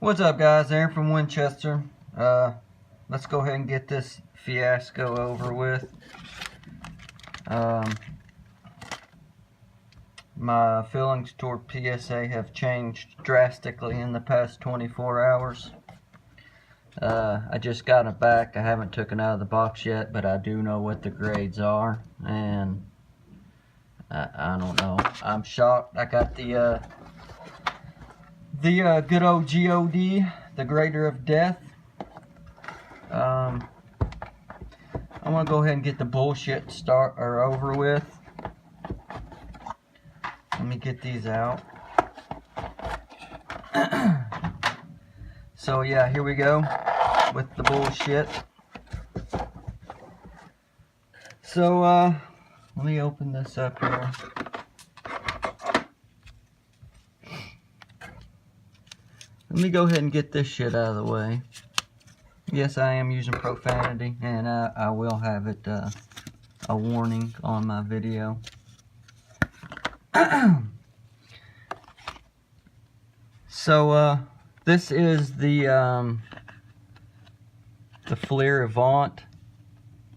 What's up, guys? Aaron.From.Winchester. Let's go ahead and get this fiasco over with. My feelings toward PSA have changed drastically in the past 24 hours. I just got it back. I haven't taken it out of the box yet, but I do know what the grades are, and I don't know. I'm shocked. I got the good old GOD, the Grader of Death. I'm gonna go ahead and get the bullshit over with. Let me get these out. So yeah, here we go with the bullshit. So let me open this up here. Let me go ahead and get this shit out of the way. Yes, I am using profanity, and I will have it a warning on my video. So this is the Fleer Avant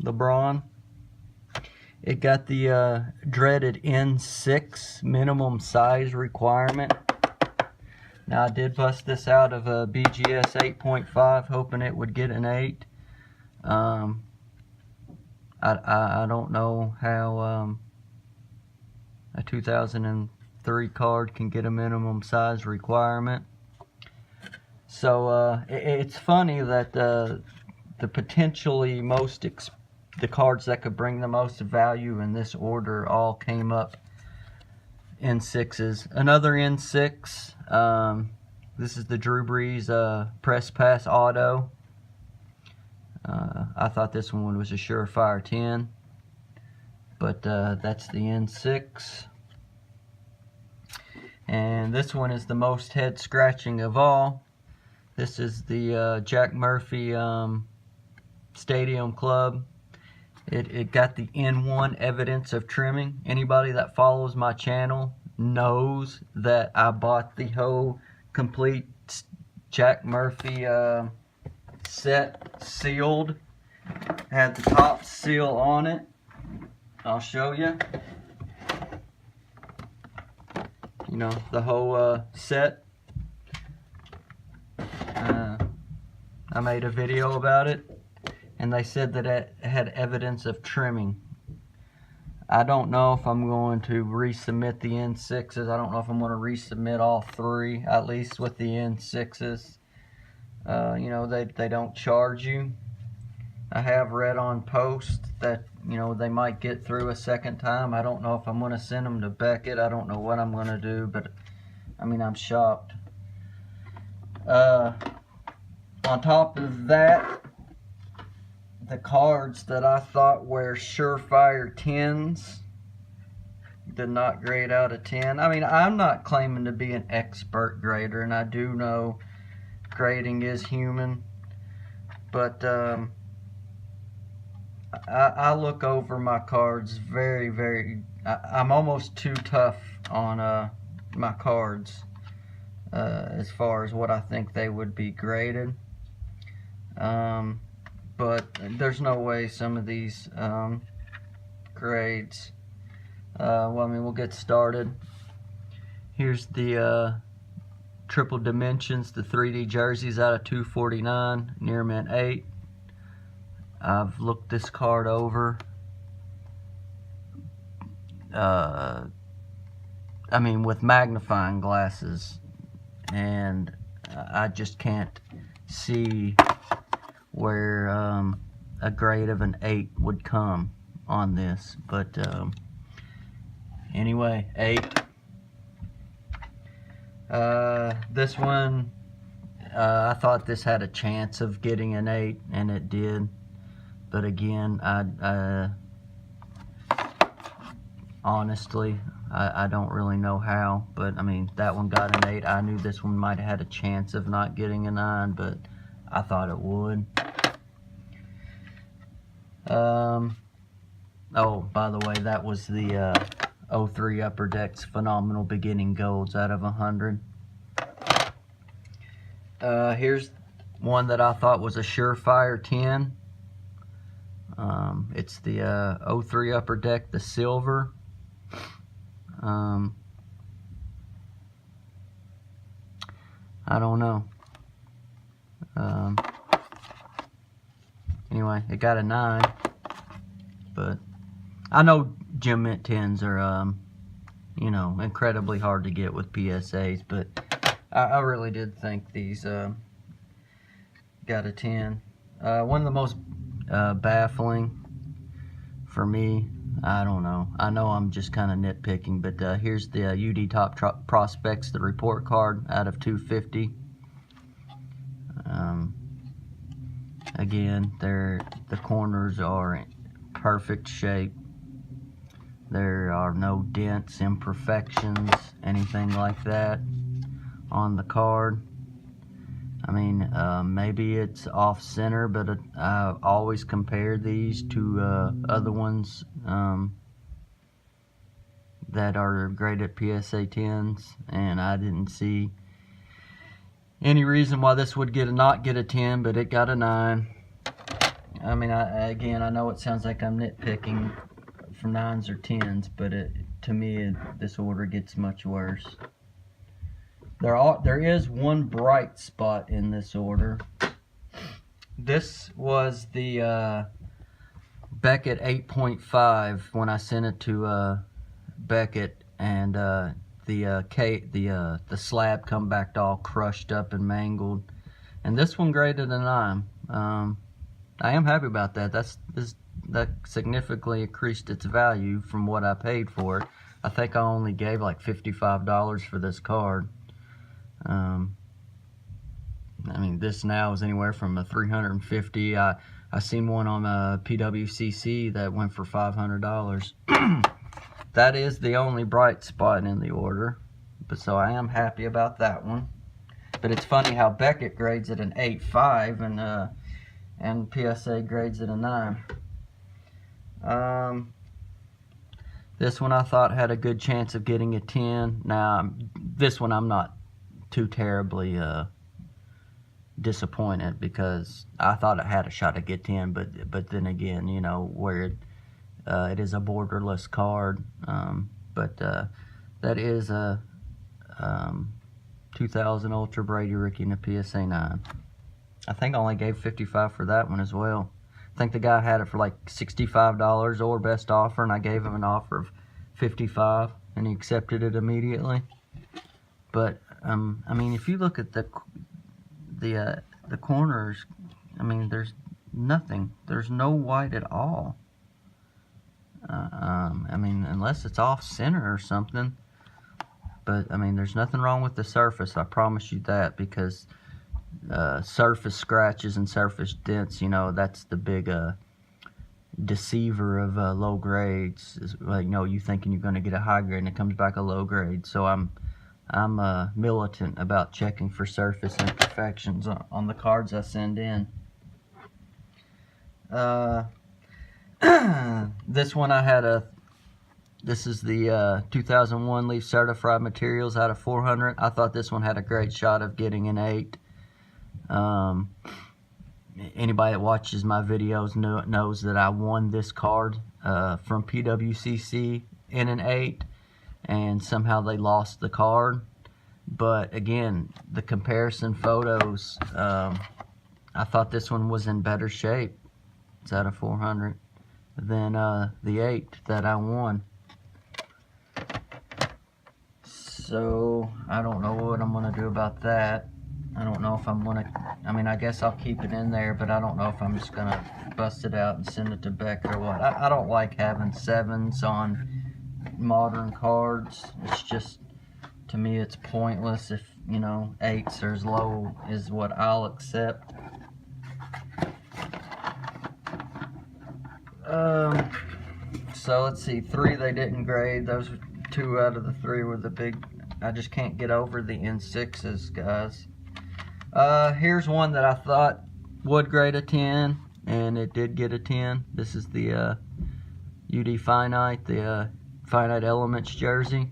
LeBron. It got the dreaded N6 minimum size requirement. Now, I did bust this out of a BGS 8.5, hoping it would get an 8. I don't know how a 2003 card can get a minimum size requirement. So it's funny that the potentially the cards that could bring the most value in this order all came up N6s. Another N6. This is the Drew Brees Press Pass Auto. I thought this one was a surefire 10, but that's the N6. And this one is the most head scratching of all. This is the Jack Murphy Stadium Club. It got the N1 evidence of trimming. Anybody that follows my channel knows that I bought the whole complete Jack Murphy set sealed. Had the top seal on it. I'll show you. You know, the whole set. I made a video about it, and they said that it had evidence of trimming. I don't know if I'm going to resubmit the N6s. I don't know if I'm going to resubmit all three, at least with the N6s. You know, they don't charge you. I have read on post that, you know, they might get through a second time. I don't know if I'm going to send them to Beckett. I don't know what I'm going to do, but I mean, I'm shocked. On top of that, the cards that I thought were surefire 10s did not grade out a 10. I mean, I'm not claiming to be an expert grader, and I do know grading is human, but I look over my cards very, I'm almost too tough on my cards as far as what I think they would be graded. But there's no way some of these grades. Well, I mean, we'll get started. Here's the triple dimensions, the 3D jerseys out of 249, near mint 8. I've looked this card over. I mean, with magnifying glasses, and I just can't see where a grade of an 8 would come on this, but anyway, 8. This one, I thought this had a chance of getting an 8, and it did, but again, honestly, I don't really know how, but I mean, that one got an 8. I knew this one might have had a chance of not getting a 9, but I thought it would. Oh, by the way, that was the 03 Upper Deck's Phenomenal Beginning Golds out of 100. Here's one that I thought was a surefire 10. It's the 03 Upper Deck, the silver. I don't know. Anyway, it got a 9. But I know Gem Mint 10s are, you know, incredibly hard to get with PSAs, but I really did think these got a 10. One of the most baffling for me, I don't know. I know I'm just kind of nitpicking, but here's the UD Top Prospects, the report card out of 250. Again, the corners are in perfect shape. There are no dents, imperfections, anything like that on the card. I mean, maybe it's off center, but I always compare these to other ones that are graded PSA 10s, and I didn't see any reason why this would not get a 10, but it got a 9. I mean, again, I know it sounds like I'm nitpicking from 9s or 10s, but to me, this order gets much worse. There is one bright spot in this order. This was the Beckett 8.5 when I sent it to Beckett, and the slab come back all crushed up and mangled, and this one graded a 9. I am happy about that. That significantly increased its value from what I paid for it. I think I only gave like $55 for this card. I mean, this now is anywhere from a $350. I seen one on PWCC that went for $500. That is the only bright spot in the order, but so I am happy about that one. But it's funny how Beckett grades it an 8.5 and PSA grades it a 9. This one I thought had a good chance of getting a 10. Now, this one I'm not too terribly disappointed, because I thought it had a shot to get 10, but then again, you know, where it is a borderless card, but that is a 2000 Ultra Brady Rookie and a PSA 9. I think I only gave $55 for that one as well. I think the guy had it for like $65 or best offer, and I gave him an offer of $55, and he accepted it immediately. But I mean, if you look at the corners, I mean, there's nothing. There's no white at all. I mean, unless it's off center or something. But I mean, there's nothing wrong with the surface. I promise you that, because surface scratches and surface dents, you know, that's the big deceiver of low grades. Is, like, you know, you thinking you're going to get a high grade and it comes back a low grade. So I'm militant about checking for surface imperfections on the cards I send in. This one I had this is the 2001 Leaf Certified Materials out of 400. I thought this one had a great shot of getting an 8. Anybody that watches my videos knows that I won this card from PWCC in an 8, and somehow they lost the card. But again, the comparison photos, I thought this one was in better shape. It's out of 400 than the 8 that I won. So I don't know what I'm gonna do about that. I don't know if I'm gonna, I mean, I guess I'll keep it in there, but I don't know if I'm just gonna bust it out and send it to Beckett or what. I don't like having 7s on modern cards. It's just, to me, it's pointless. If, you know, 8s are as low as what I'll accept. So let's see, 3 they didn't grade. Those 2 out of the 3 were the big. I just can't get over the N6s, guys. Here's one that I thought would grade a 10, and it did get a 10. This is the UD Finite, the Finite Elements jersey.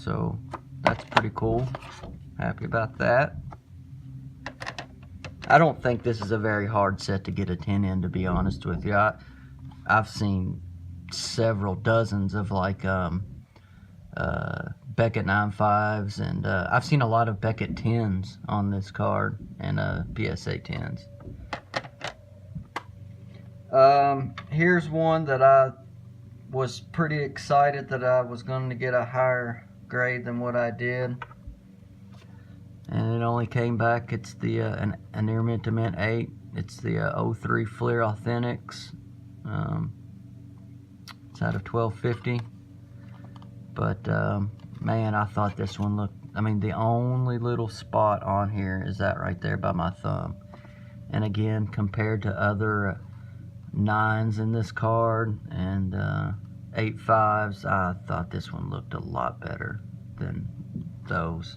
So that's pretty cool. Happy about that. I don't think this is a very hard set to get a 10 in, to be honest with you. I've seen several dozens of like Beckett 9.5s, and I've seen a lot of Beckett 10s on this card, and PSA 10s. Here's one that I was pretty excited that I was going to get a higher grade than what I did, and it only came back. It's the an Near Mint to Mint 8. It's the 03 Fleer Authentics. It's out of 1250. But man, I thought this one looked, I mean, the only little spot on here is that right there by my thumb. And again, compared to other 9s in this card and 8.5s, I thought this one looked a lot better than those.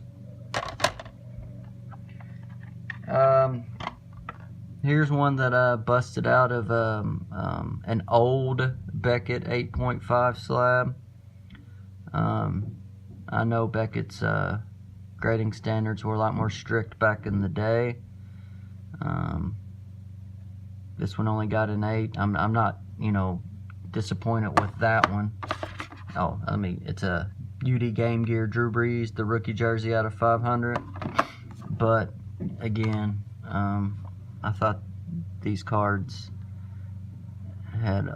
Here's one that I busted out of an old Beckett 8.5 slab. I know Beckett's grading standards were a lot more strict back in the day. This one only got an 8. I'm not, you know, disappointed with that one. Oh, I mean, it's a UD Game Gear Drew Brees, the rookie jersey out of 500. But again, I thought these cards had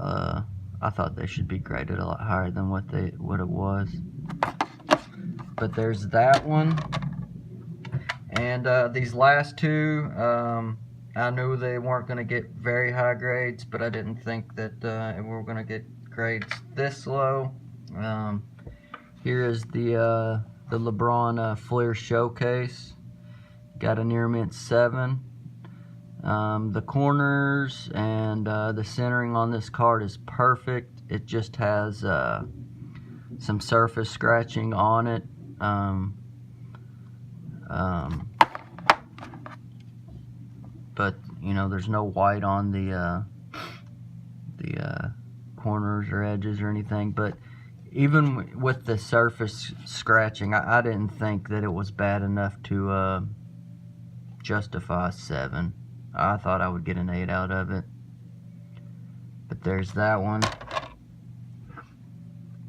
I thought they should be graded a lot higher than what it was. But there's that one, and these last two, I knew they weren't going to get very high grades, but I didn't think that we were going to get grades this low. Here is the LeBron Fleer Showcase. Got a Near Mint 7. The corners and the centering on this card is perfect. It just has some surface scratching on it. But you know, there's no white on the corners or edges or anything. But even with the surface scratching, I didn't think that it was bad enough to justify 7. I thought I would get an 8 out of it. But there's that one.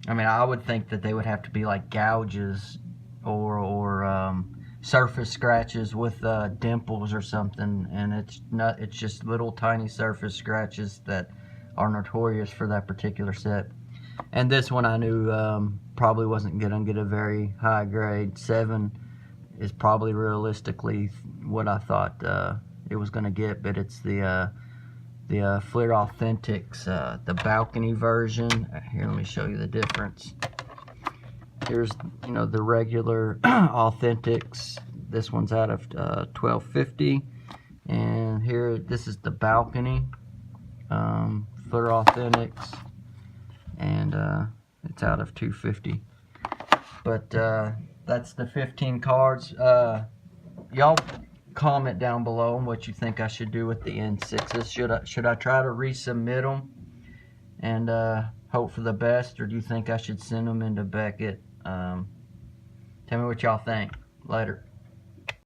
I mean, I would think that they would have to be like gouges or surface scratches with dimples or something, and it's not. It's just little tiny surface scratches that are notorious for that particular set. And this one I knew probably wasn't going to get a very high grade. 7 is probably realistically what I thought it was going to get, but it's the Fleer Authentics, the balcony version. Here, let me show you the difference. Here's, you know, the regular Authentics. This one's out of 1250, and here, this is the balcony Fleer Authentics, and it's out of 250. But that's the 15 cards. Y'all comment down below on what you think I should do with the N6s. Should I try to resubmit them and hope for the best, or do you think I should send them into Beckett? Tell me what y'all think. Later.